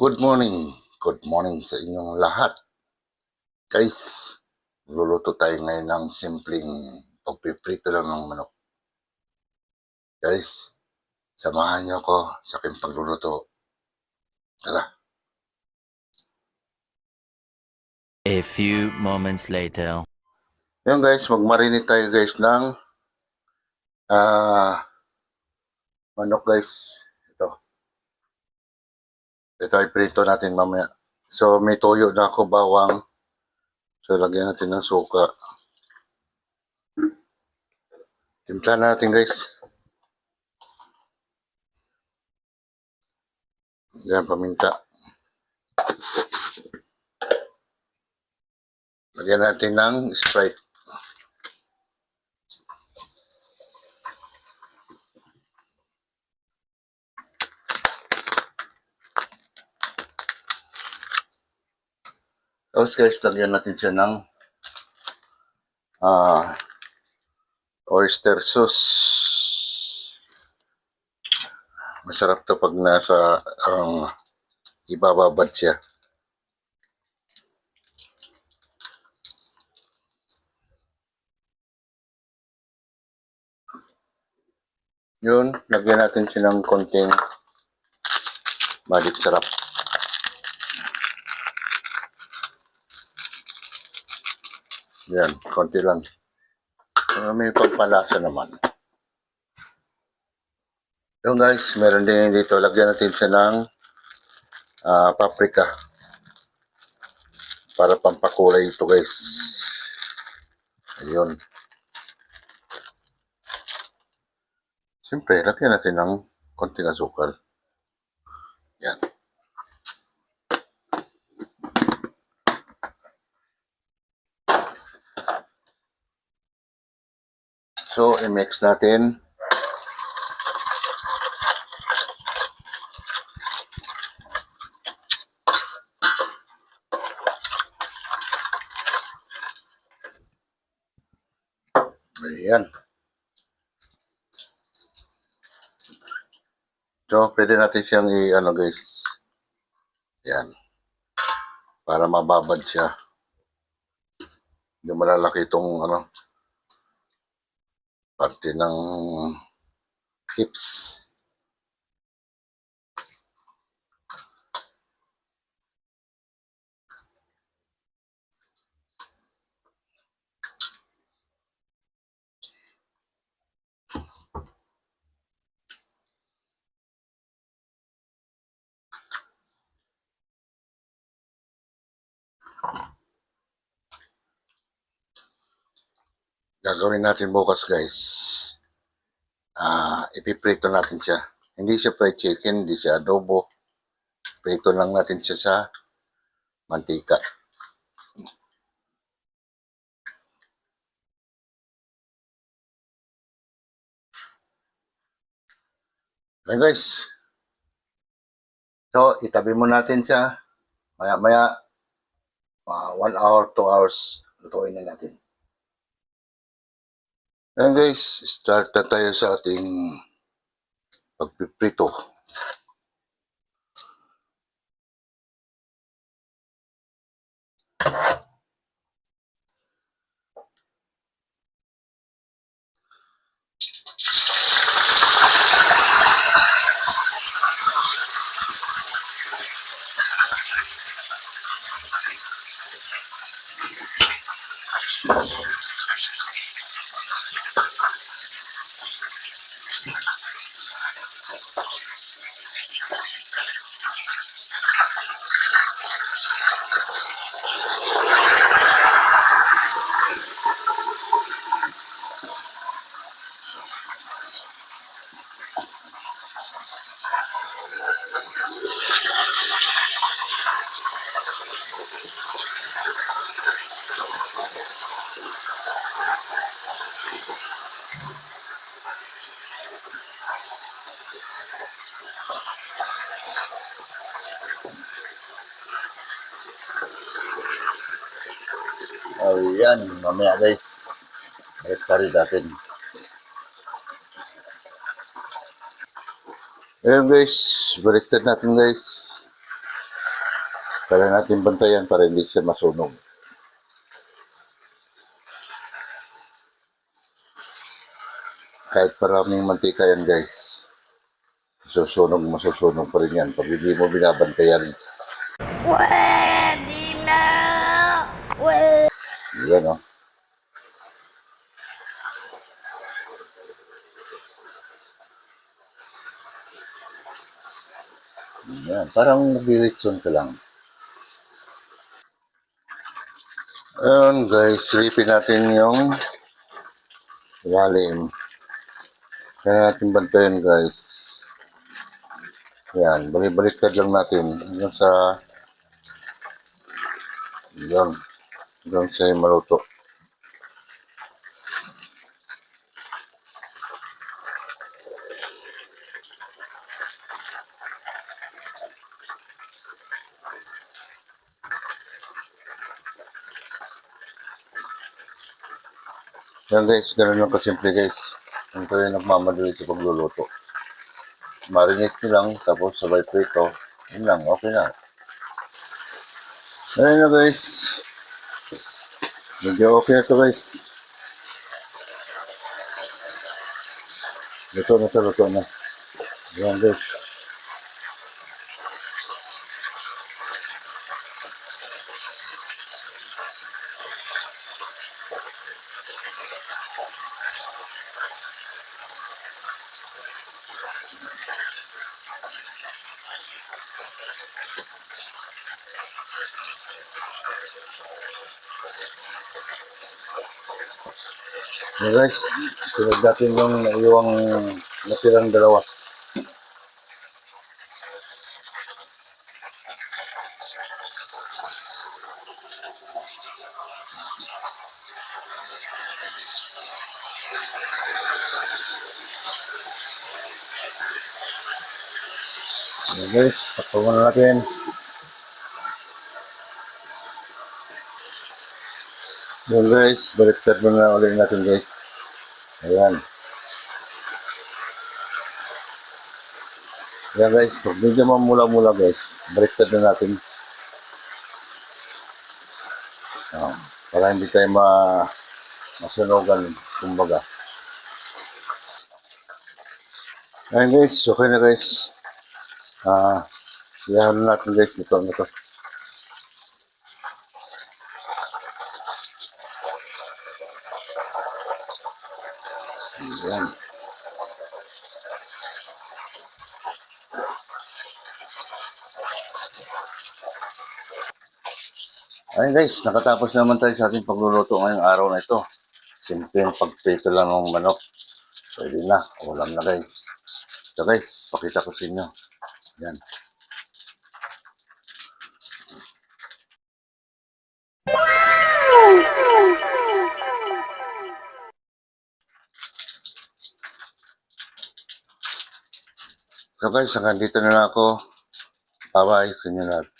Good morning. Good morning sa inyong lahat. Guys, luluto tayo ngayon ng simpleng pagpiprito lang ng manok. Guys, samahan niyo ako sa aking pagluluto. Tara. A few moments later. Yan guys, magmarinate tayo guys ng manok guys. Ito ay prito natin mamaya. So may toyo na ako, bawang. So lagyan natin ng suka. Timpla na natin guys. Yan, paminta. Lagyan natin ng Sprite. Tapos guys, lagyan natin siya ng oyster sauce. Masarap to pag nasa ibababad siya. Yun, lagyan natin siya ng konting magic sarap. Yan, konti lang. May pagpalasa naman. Yun guys, meron din dito. Lagyan natin siya ng paprika. Para pampakulay ito guys. Ayun. Siyempre, lagyan natin ng konting asukal. Yan. So, i-mix natin. Ayan. So, pwede natin siyang guys. Yan. Para mababad siya. Hindi malalaki itong parte ng hips. Gagawin natin bukas guys. Ipiprito natin siya. Hindi siya fried chicken, hindi siya adobo. Prito lang natin siya sa mantika. Okay guys. So, itabi mo natin siya. Maya-maya, 1 hour, 2 hours, lutuin na natin. Ayan guys, start na tayo sa ating pagpiprito. Ayan, mamaya guys. Balik natin. Ayan guys, baliktad natin guys. Kaya natin bantayan para hindi siya masunog. Kahit maraming mantika yan guys, masusunog pa rin yan pag hindi mo binabantayan. Pwede na! Pwede! Yan o. Yan, parang nag-reaction ka lang. Ayun guys, ripin natin yung lalim. Kaya natin bantayan guys. Yan, balik-baliktad lang natin hanggang sa yan, hanggang sa maluto. Yan guys, ganun lang kasimple guys. Kung kayo nagmamadali sa pagluluto. Marinate nyo lang, tapos sabay prito. Yun lang, okay na. Ayun na guys. Medyo okay na to guys. Luto na. Yan guys. Yan guys, sunod natin yung naiwang natirang dalawa. Yan guys, takpan na natin. Yan guys, baliktad muna ulit natin guys. Ayan. Yan guys, pag medyo mamula-mula guys, baliktad na natin. Para hindi tayo masunugan, kumbaga. Ayan guys, okay na guys. Siyahan natin guys, ito na to. Ayan. Ayan guys, nakatapos naman tayo sa ating pagluluto ngayong araw na ito. Simpleng pagprito lang ng manok. Pwede na, ulam na guys. So guys, pakita ko sa inyo. Yan. So guys, hanggang dito na lang ako. Bye-bye sa inyo lahat.